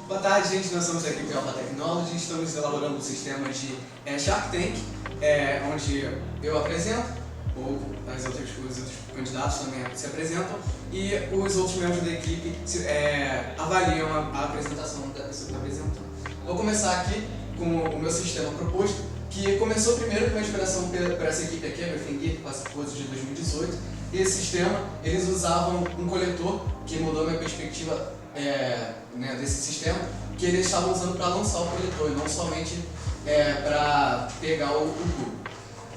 Boa tarde, gente. Nós somos da equipe Alpha Technology e estamos elaborando um sistema de Shark Tank, onde eu apresento, ou os outros candidatos também se apresentam, e os outros membros da equipe avaliam a apresentação da pessoa que está apresentando. Vou começar aqui com o meu sistema proposto, que começou primeiro com a inspiração para essa equipe aqui, a Everything Geek, participou de 2018. E esse sistema, eles usavam um coletor, que mudou a minha perspectiva desse sistema, que eles estavam usando para lançar o coletor, e não somente para pegar o cubo.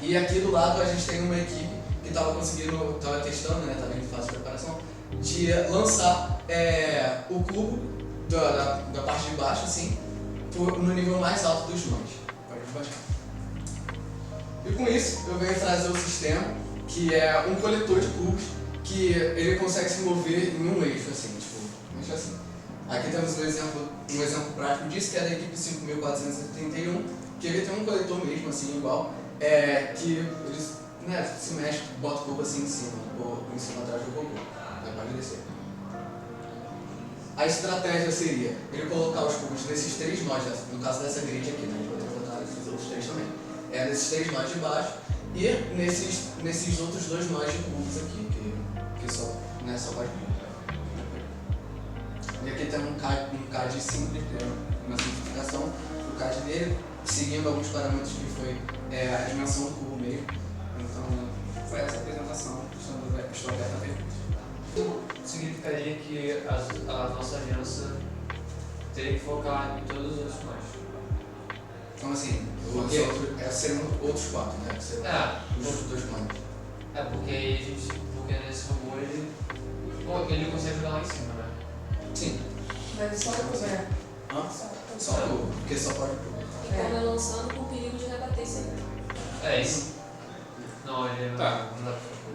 E aqui do lado a gente tem uma equipe que estava testando, estava em fase de preparação, de lançar o cubo da parte de baixo, assim, no nível mais alto dos mãos. Pode baixar. E com isso eu venho trazer o sistema, que é um coletor de cubos, que ele consegue se mover em um eixo, assim, assim. Aqui temos um exemplo prático disso, que é da equipe 5431, que ele tem um coletor mesmo, assim, igual, que eles se mexe, bota o cubo assim em cima, ou em cima atrás do robô. Pode descer. A estratégia seria ele colocar os cubos nesses três nós, no caso dessa grid aqui, né? A gente pode botar esses outros três também. Nesses três nós de baixo e nesses outros dois nós de cubos aqui, que só pode. E aqui tem um CAD simples, uma simplificação do CAD dele, seguindo alguns parâmetros que foi a dimensão do cubo mesmo. Então, foi essa a apresentação, estou aberto a perguntas. Significaria que a nossa aliança teria que focar em todos os outros nós. Então, assim, seriam outros quatro, né? Os dois planos. Porque nesse robô ele consegue jogar lá em cima, né? Sim. Mas só o né? Só o cubo, porque só pode o cubo. Ele lançando com o perigo de rebater isso aí. Isso. Não, ele não. Tá,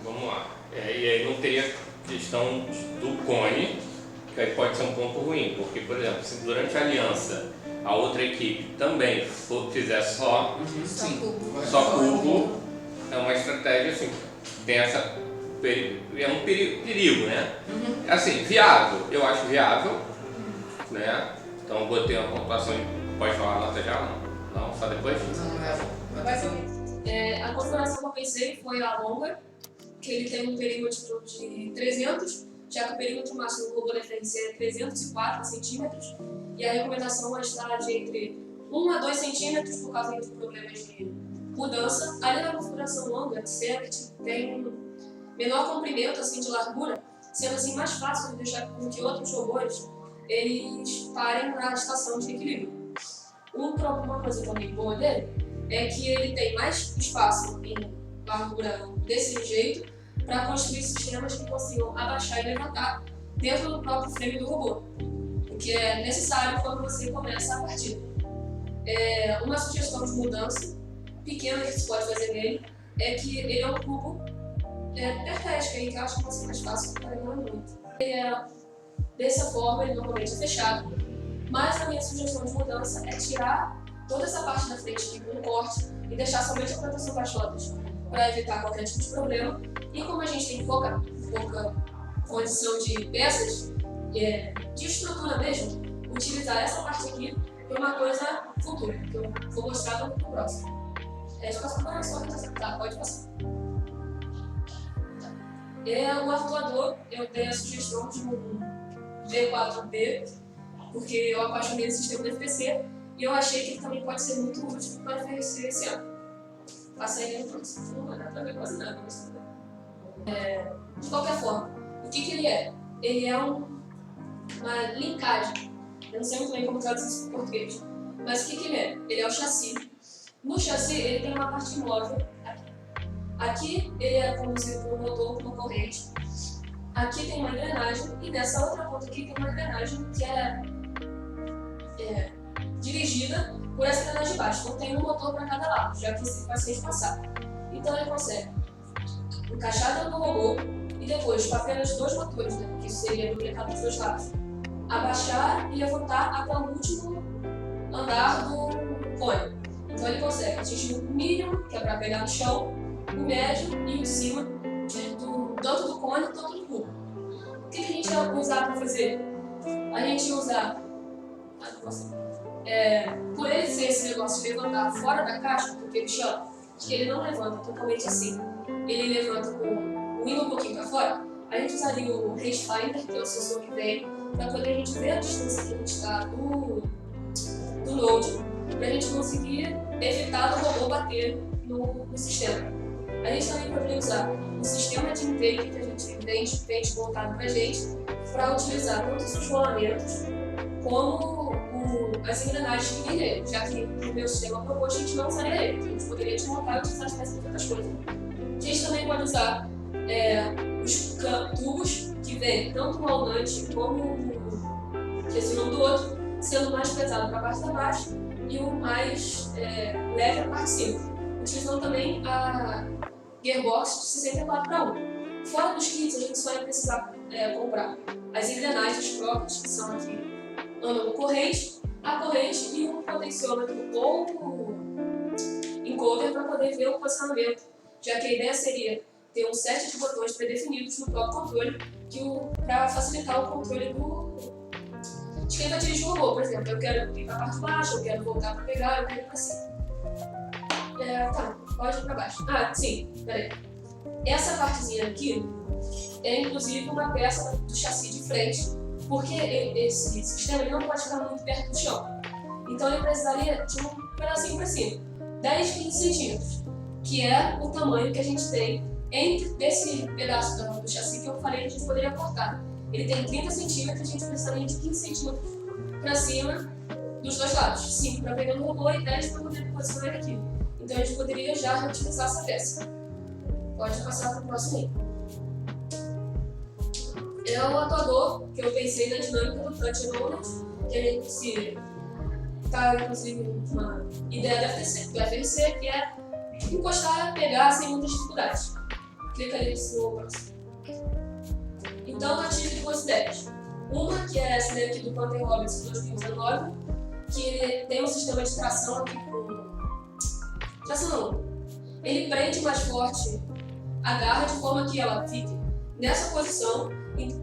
vamos lá. E aí não teria questão do cone, que aí pode ser um ponto ruim, porque, por exemplo, se durante a aliança a outra equipe também fizer só cubo, é uma estratégia assim, tem essa. É um perigo, né? Assim, viável, eu acho viável, né? Então eu botei uma pontuação, pode falar a nota já? Não, só depois? A configuração que eu pensei foi a longa, que ele tem um perímetro de 300, já que o perímetro máximo do robô da FRC é 304 centímetros, e a recomendação está de entre 1 a 2 centímetros por causa de problemas de mudança. Além da configuração longa, tem um menor comprimento assim, de largura, sendo assim mais fácil de deixar com que outros robôs eles parem na estação de equilíbrio. Uma coisa também boa dele é que ele tem mais espaço em largura desse jeito para construir sistemas que consigam abaixar e levantar dentro do próprio frame do robô, o que é necessário quando você começa a partida. Uma sugestão de mudança pequena que se pode fazer nele é que ele é um cubo perfeito, que eu acho que vai ser mais fácil para carregar muito. Dessa forma, ele normalmente é fechado, mas a minha sugestão de mudança é tirar toda essa parte da frente aqui com um corte e deixar somente a proteção das rodas para evitar qualquer tipo de problema. E como a gente tem pouca condição de peças, de estrutura mesmo, utilizar essa parte aqui para uma coisa futura, que eu vou mostrar no próximo. Pode passar. O articulador, eu dei a sugestão de um G4B, porque eu apaixonei esse sistema do FPC e eu achei que ele também pode ser muito útil para oferecer esse ano. Passei ele no próximo, não vai dar para ver quase nada. Mas... de qualquer forma, o que ele é? Ele é uma linkagem. Eu não sei muito bem como traduzir isso em português, mas o que ele é? Ele é o chassi. No chassi, ele tem uma parte móvel aqui. Aqui ele é conduzido por um motor com uma corrente. Aqui tem uma engrenagem e nessa outra ponta aqui tem uma engrenagem que é dirigida por essa engrenagem de baixo. Então tem um motor para cada lado, já que esse vai ser espaçado. Então ele consegue encaixar dentro do robô e depois, com apenas dois motores, né, que seria duplicado dos dois lados, abaixar e levantar até o último andar do cone. Então ele consegue atingir o mínimo, que é para pegar no chão, o médio e o de cima, tanto do cone quanto do cubo. O que a gente vai usar para fazer? A gente usa força. Por ele ser esse negócio de levantar fora da caixa, porque ele chama, que ele não levanta totalmente assim, ele levanta com o indo um pouquinho para fora, a gente usaria o rangefinder, que é o sensor que vem, para poder a gente ver a distância que a gente está do node, para a gente conseguir evitar o robô bater no sistema. A gente também poderia usar o sistema de intake que a gente tem desmontado para a gente, para utilizar tanto os rolamentos como as engrenagens que vem dele, já que no meu sistema proposto a gente não usaria ele, a gente poderia desmontar e utilizar as peças de outras coisas. A gente também pode usar os tubos que vêm tanto o walnut como um do outro, sendo mais pesado para a parte da baixo e o mais leve para a parte de cima, utilizando também a gearbox de 64:1. Fora dos kits, a gente só ia precisar comprar as engrenagens próprias, que são aqui, andam corrente, a corrente e um potenciômetro ou encoder para poder ver o posicionamento, já que a ideia seria ter um set de botões pré-definidos no próprio controle para facilitar o controle de quem vai dirigir o robô. Por exemplo, eu quero ir para a parte de baixo, eu quero voltar para pegar, eu quero ir para cima. Tá, pode ir para baixo. Sim, peraí. Essa partezinha aqui é inclusive uma peça do chassi de frente, porque esse sistema ele não pode ficar muito perto do chão. Então ele precisaria de um pedacinho para cima, 10, 15 centímetros, que é o tamanho que a gente tem entre esse pedaço do chassi que eu falei que a gente poderia cortar. Ele tem 30 centímetros, a gente precisaria de 15 centímetros para cima dos dois lados, 5 para pegar no robô e 10 para poder posicionar ele aqui. Então a gente poderia já reutilizar essa peça. Pode passar para o próximo aí. É o atuador que eu pensei na dinâmica do touch rollers, que a gente se tá inclusive uma ideia do FRC, que é encostar e pegar sem muitas dificuldades. Clica ali no próximo. Então eu tive duas ideias. Uma que é essa daqui do Panther Roberts 2019, que ele tem um sistema de tração aqui com... Tração não. Ele prende mais forte a garra de forma que ela fique nessa posição.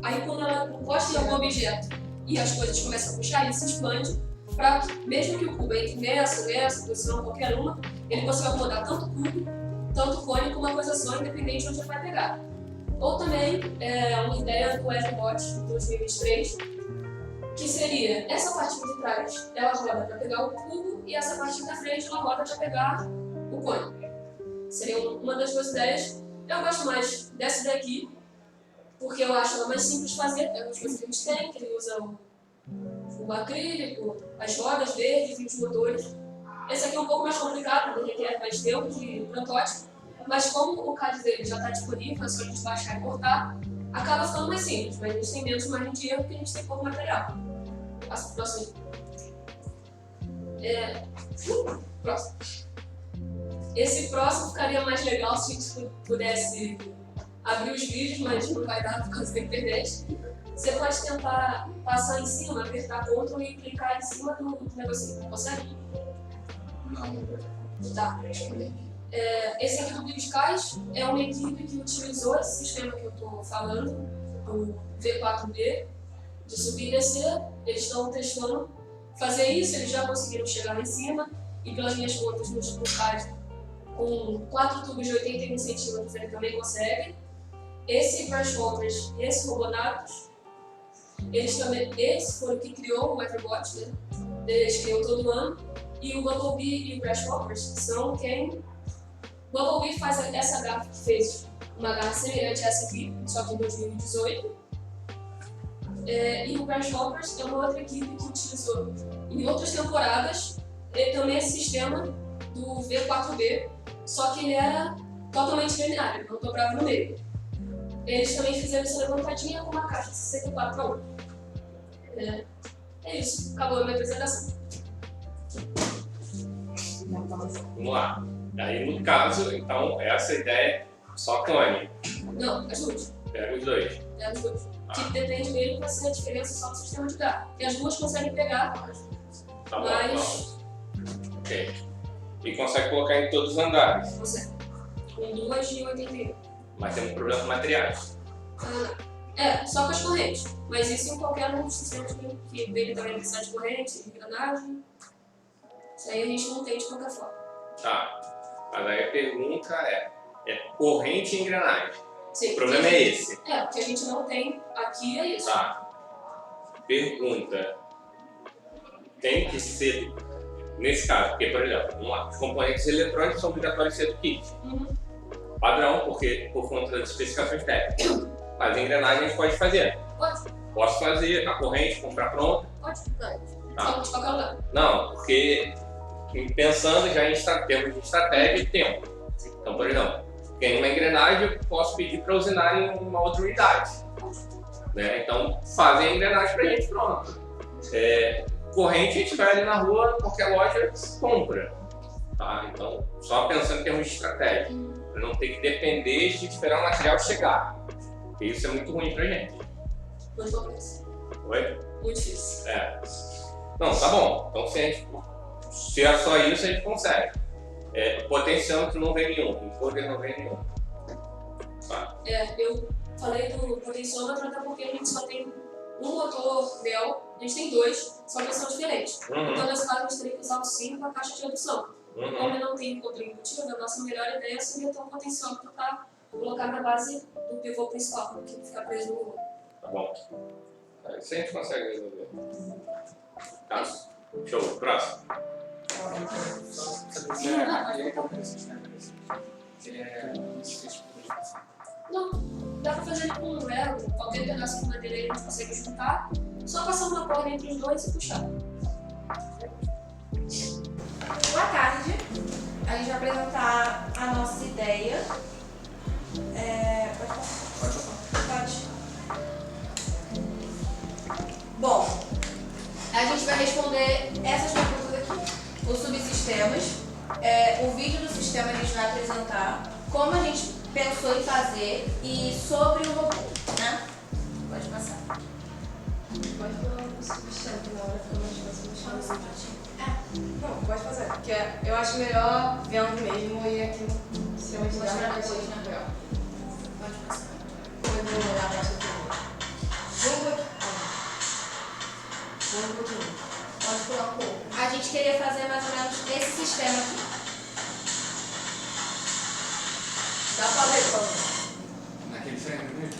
Aí quando ela encosta em algum objeto e as coisas começam a puxar, ele se expande para, mesmo que o cubo entre nessa posição, qualquer uma, ele consiga acomodar tanto o cubo, tanto o cone como uma coisa só, independente de onde ele vai pegar. Ou também, uma ideia do Everbot de 2023, que seria essa parte de trás, ela roda para pegar o cubo e essa parte da frente, ela roda para pegar o cone. Seria uma das duas ideias. Eu gosto mais dessa daqui, porque eu acho ela mais simples de fazer, é as coisas que a gente tem, que ele usa o acrílico, as rodas verdes e os motores. Esse aqui é um pouco mais complicado, porque requer mais tempo de protótipo, mas como o CAD dele já está disponível, é só a gente baixar e cortar, acaba ficando mais simples, mas a gente tem menos margem de erro porque a gente tem pouco material. Passa para o próximo. Próximo. Esse próximo ficaria mais legal se a gente pudesse abrir os vídeos, mas não vai dar por causa da internet. Você pode tentar passar em cima, apertar Ctrl e clicar em cima do negocinho. Consegue? Não. Tá, deixa eu ver. Esse aqui do Big Skies é uma equipe que utilizou esse sistema que eu estou falando, o V4B, de subir e descer. Eles estão testando fazer isso, eles já conseguiram chegar lá em cima e pelas minhas contas nos locais com 4 tubos de 81 centímetros ele também consegue. Esse Crash Hoppers e esse Robonatos, esse foi o que criou o Everbot, né? Eles criam todo ano. E o Bumblebee e o Crash Hoppers são quem... O Bumblebee faz essa garra que fez uma garra semelhante a essa aqui, só que em 2018. E o Crash Hoppers é uma outra equipe que utilizou em outras temporadas também esse sistema do V4B, só que ele era totalmente linear, ele não dobrava no meio. Eles também fizeram essa levantadinha com uma caixa de 64:1. É isso, acabou a minha apresentação. Vamos lá. Aí no caso, então, essa ideia só clone. Não, as duas. Pega os dois. As duas. Que depende mesmo vai ser a diferença só do sistema de garra. E as duas conseguem pegar, Tá bom, mas... Ok. E consegue colocar em todos os andares. Consegue. Com 2 de 81. Mas tem um problema com materiais. Só com as correntes. Mas isso em qualquer um dos sistemas que dele também precisa de corrente, engrenagem. Isso aí a gente não tem de qualquer forma. Tá. Mas aí a pergunta é corrente e engrenagem. Sim, O problema é esse. o que a gente não tem aqui é isso. Tá. Pergunta. Tem que ser, nesse caso, porque, por exemplo, vamos lá, os componentes eletrônicos são obrigatórios ser do kit. Padrão, porque por conta das especificações técnicas. Mas a engrenagem a gente pode fazer. Pode. Posso fazer a corrente, comprar pronta. Pode. Tá. Só de qualquer lugar. Não, porque pensando já em termos de estratégia e tempo. Então, por exemplo, tem uma engrenagem, eu posso pedir para usinar em uma outra unidade. Né? Então, fazem a engrenagem para a gente, pronto. Corrente, a gente vai ali na rua, qualquer loja compra. Tá? Então, só pensando em termos de estratégia. Para não ter que depender de esperar o material chegar. Porque isso é muito ruim pra gente. Muito complexo. Oi? Muito difícil. Não, tá bom. Então, se é só isso, a gente consegue. Potenciômetro não vem nenhum, encoder não vem nenhum. Tá. Eu falei do potenciômetro até porque a gente só tem um motor Dell, a gente tem dois, só que são diferentes. Então, nesse caso, a gente teria que usar o 5 com a caixa de redução. Como não tem encoder embutido, a nossa melhor ideia seria ter um potenciômetro para colocar na base do pivô principal, que fica preso no robô. Tá bom. Isso a gente consegue resolver. Tá. Show. Próximo. Só saber se ele é preço, né? Ele é difícil de fazer. Não, dá pra fazer ele com um Lego, qualquer pedaço de madeira aí a gente consegue juntar, só passar uma corda entre os dois e puxar. Boa tarde, a gente vai apresentar a nossa ideia. Pode. Bom, a gente vai responder essas perguntas aqui. Os subsistemas, o vídeo do sistema a gente vai apresentar, como a gente pensou em fazer e sobre o robô, né? Pode passar. Pode falar um subsistema, que na hora fica mais fácil mexer. Não, pode fazer, porque eu acho melhor vendo mesmo e aqui no sistema de Mostrar dados depois, depois, né? né? Pode passar. Eu vou lá pra você. Vamos um pouquinho. Pode pular um pouco. A gente queria fazer mais ou menos esse sistema aqui. Dá pra ver, por favor. Naquele frame mesmo?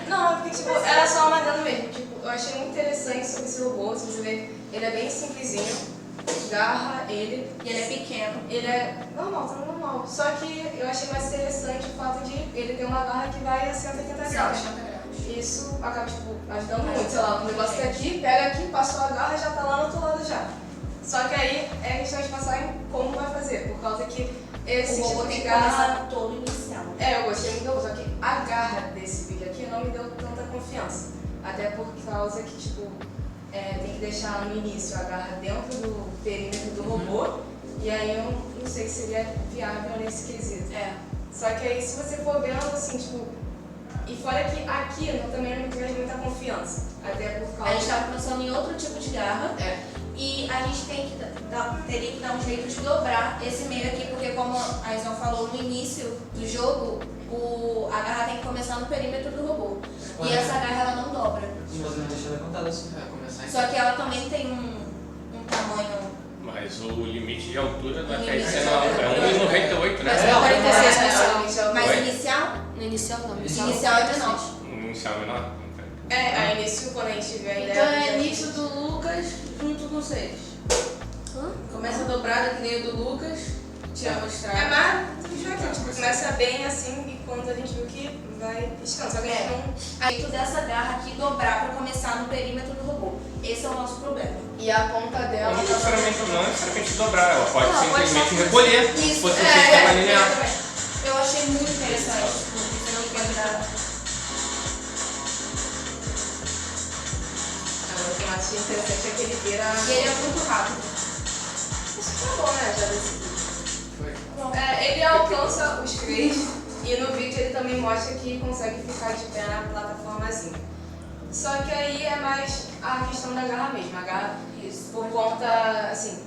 Não, é porque tipo, era só uma dando mesmo. Tipo, eu achei muito interessante sobre esse robô, se você ver, ele é bem simplesinho. Garra ele. E ele é pequeno. Ele é normal, tá normal. Só que eu achei mais interessante o fato de ele ter uma garra que vai a 180 graus. Isso acaba tipo, ajudando muito, sei lá, o negócio tá aqui, pega aqui, passou a garra e já tá lá no outro lado já. Só que aí é questão de pensar em como vai fazer, por causa que esse O robô tipo tem de que garra... começar todo inicial. Eu gostei muito da uso, só que a garra desse vídeo aqui não me deu tanta confiança. Até por causa que, tipo, tem que deixar no início a garra dentro do perímetro do robô, e aí eu não sei se seria viável nesse quesito. Só que aí se você for vendo, assim, tipo, e fora que aqui eu também não tive muita confiança, até por causa... A gente estava pensando em outro tipo de garra. E a gente teria que dar um jeito de dobrar esse meio aqui, porque como a Isão falou no início do jogo, a garra tem que começar no perímetro do robô. E essa garra ela não dobra. Se você não deixar levantada assim, vai começar Só que ela também tem um tamanho... Mas o limite de altura da O KS limite é 1,98, né? É 46 inicial. Mas Oi? inicial? No inicial não. Inicial é menor. Inicial menor? Aí início, quando a gente vê a ideia... Então é início do Lucas junto com vocês. Começa dobrada que nem o do Lucas, tinha mostrado. Mas começa bem assim e quando a gente viu que vai piscando. Só que a gente não... A jeito dessa garra aqui dobrar para começar no perímetro do robô. Esse é o nosso problema. E a ponta dela... Não necessariamente dobrar, ela pode Não, pode simplesmente só- recolher, se Isso, fosse um sistema linear. Eu achei muito interessante. Isso não quebrar. Agora, o que eu achei interessante é que ele vira... E ele é muito rápido. Isso tá bom, né? Já decidiu. Foi. Ele alcança os três e no vídeo ele também mostra que consegue ficar de pé na plataformazinha. Só que aí é mais a questão da garra mesmo. A garra, por conta, assim,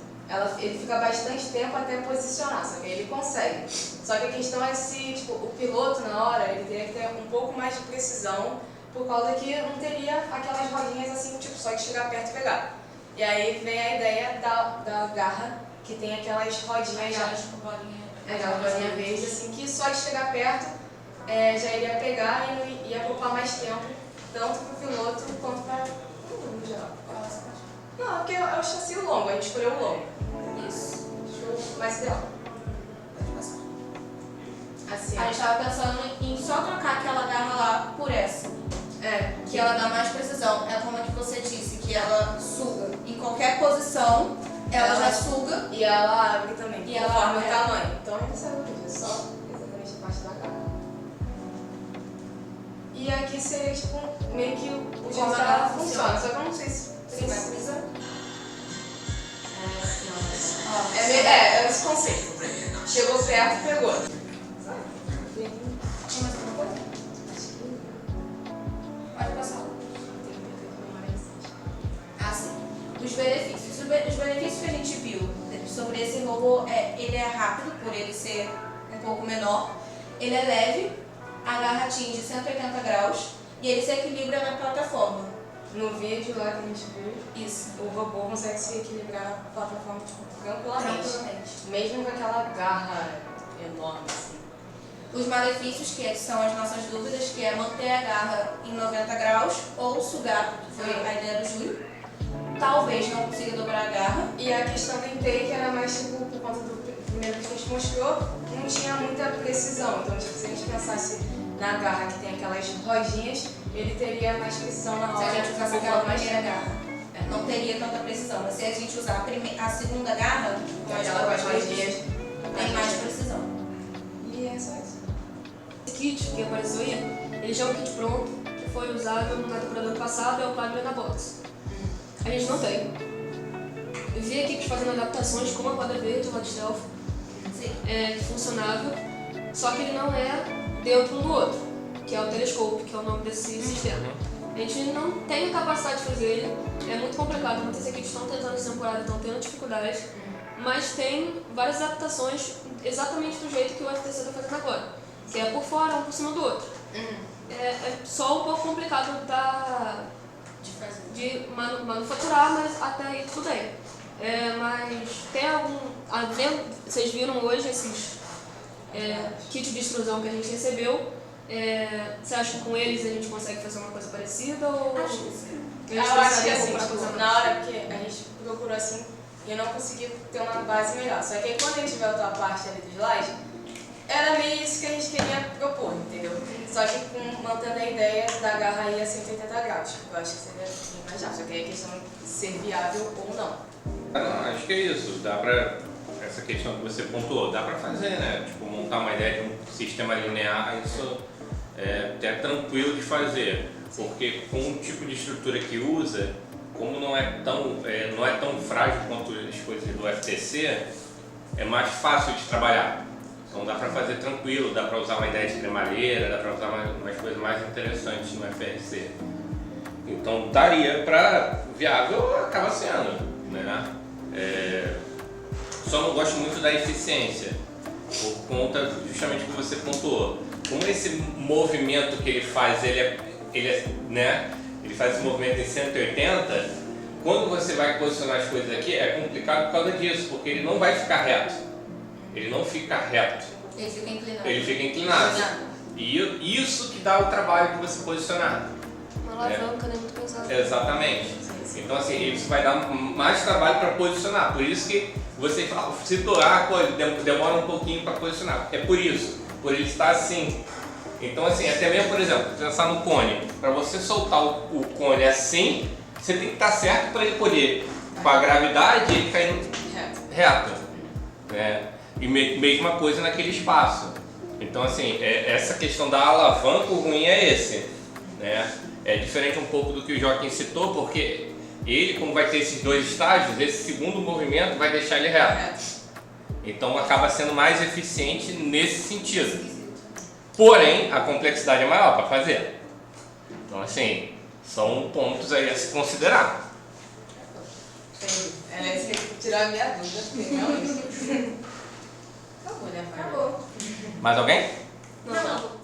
ele fica bastante tempo até posicionar, só que aí ele consegue. Só que a questão é se, tipo, o piloto na hora, ele teria que ter um pouco mais de precisão por causa que não teria aquelas rodinhas assim, tipo, só de chegar perto e pegar. E aí vem a ideia da garra, que tem aquelas rodinhas já. Aquela rodinha verde, assim, que só de chegar perto já iria pegar e ia poupar mais tempo, tanto para o piloto quanto para o mundo geral. Não, porque é o chassi longo, a gente escolheu o longo. Isso. Acho mais ideal. Assim, A gente estava pensando em só trocar aquela garra lá por essa. Que ela dá mais precisão. É como que você disse, que ela suga. Em qualquer posição, ela já suga. E ela abre também, E ela conforme abre, o tamanho. Então a gente sabe disso, só exatamente a parte da garra. E aqui seria tipo meio que o jeito que ela funciona, só que eu não sei se vai precisar. É esse conceito. Chegou perto, pegou. Pode passar. Ah, sim. Os benefícios. Os benefícios que a gente viu sobre esse robô ele é rápido, por ele ser um pouco menor. Ele é leve, a garra atinge 180 graus e ele se equilibra na plataforma. No vídeo lá que a gente viu, Isso. o robô consegue se equilibrar na plataforma tipo, tranquilamente. Tranquilamente. Mesmo com aquela garra enorme assim. Os malefícios, que são as nossas dúvidas, que é manter a garra em 90 graus ou sugar, que foi a ideia do Júlio. Talvez não consiga dobrar a garra. E a questão do intake era mais tipo, por conta do primeiro que a gente mostrou, não tinha muita precisão. Então, tipo, se a gente pensasse na garra que tem aquelas rodinhas, ele teria mais precisão na Se hora a gente de usasse fazer aquela mais primeira garra, não teria tanta precisão. Mas se a gente usar a segunda garra, aquela com as rodinhas. tem mais precisão. E é só isso. Esse kit que apareceu aí, ele já é um kit pronto, que foi usado na temporada passada, é o Climber na Box. A gente não tem. Eu vi equipes fazendo adaptações, como a quadra verde, o Hot Stealth, Sim. que funcionava, só que ele não é dentro um do outro, que é o Telescope, que é o nome desse sistema. A gente não tem a capacidade de fazer ele, é muito complicado, muitas equipes estão tentando essa temporada, estão tendo dificuldades, mas tem várias adaptações exatamente do jeito que o FTC está fazendo agora, que é por fora, um por cima do outro. É só um pouco complicado de manufaturar, mas até aí tudo bem. Mas tem algum... Vocês viram hoje esses kits de extrusão que a gente recebeu. Você acha que com eles a gente consegue fazer uma coisa parecida? Ou Acho que sim. a gente Eu acho que precisaria assim, comprar tipo, coisa na hora porque a gente procurou assim e não conseguiu ter uma base melhor. Só que aí quando a gente viu a tua parte ali do slide, era meio isso que a gente queria propor, entendeu? Só que mantendo a ideia da garra aí a 180 graus. Eu acho que seria bem mais rápido. Só que aí a questão de ser viável ou não. Não, acho que é isso. Dá pra. Essa questão que você pontuou, dá pra fazer, né? Tipo, montar uma ideia de um sistema linear, isso é até tranquilo de fazer. Porque com o tipo de estrutura que usa, como não é tão frágil quanto as coisas do FTC, é mais fácil de trabalhar. Então dá pra fazer tranquilo, dá pra usar uma ideia de cremalheira, dá pra usar umas coisas mais interessantes no FRC. Então daria pra viável, acaba sendo, né? Só não gosto muito da eficiência, por conta justamente que você pontuou. Como esse movimento que ele faz, ele faz esse movimento em 180, quando você vai posicionar as coisas aqui é complicado por causa disso, porque ele não vai ficar reto. Ele não fica reto. Ele fica inclinado. Ele fica inclinado. E isso que dá o trabalho de você posicionar. Uma alavanca, né? Muito pesada. Exatamente. Então assim, isso vai dar mais trabalho para posicionar. Por isso que você citou, demora um pouquinho para posicionar. É por isso, por ele estar assim. Então assim, até mesmo, por exemplo, pensar no cone. Para você soltar o cone assim, você tem que estar certo para ele poder, com a gravidade, ele cair reto. Né? E mesma coisa naquele espaço. Então assim, essa questão da alavanca, o ruim é esse. Né? É diferente um pouco do que o Joaquim citou, porque ele, como vai ter esses dois estágios, esse segundo movimento vai deixar ele reto. Então acaba sendo mais eficiente nesse sentido. Porém, a complexidade é maior para fazer. Então assim, são pontos aí a se considerar. Você tirou a minha dúvida, porque realmente. Acabou, né, pai? Acabou. Mais alguém? Não.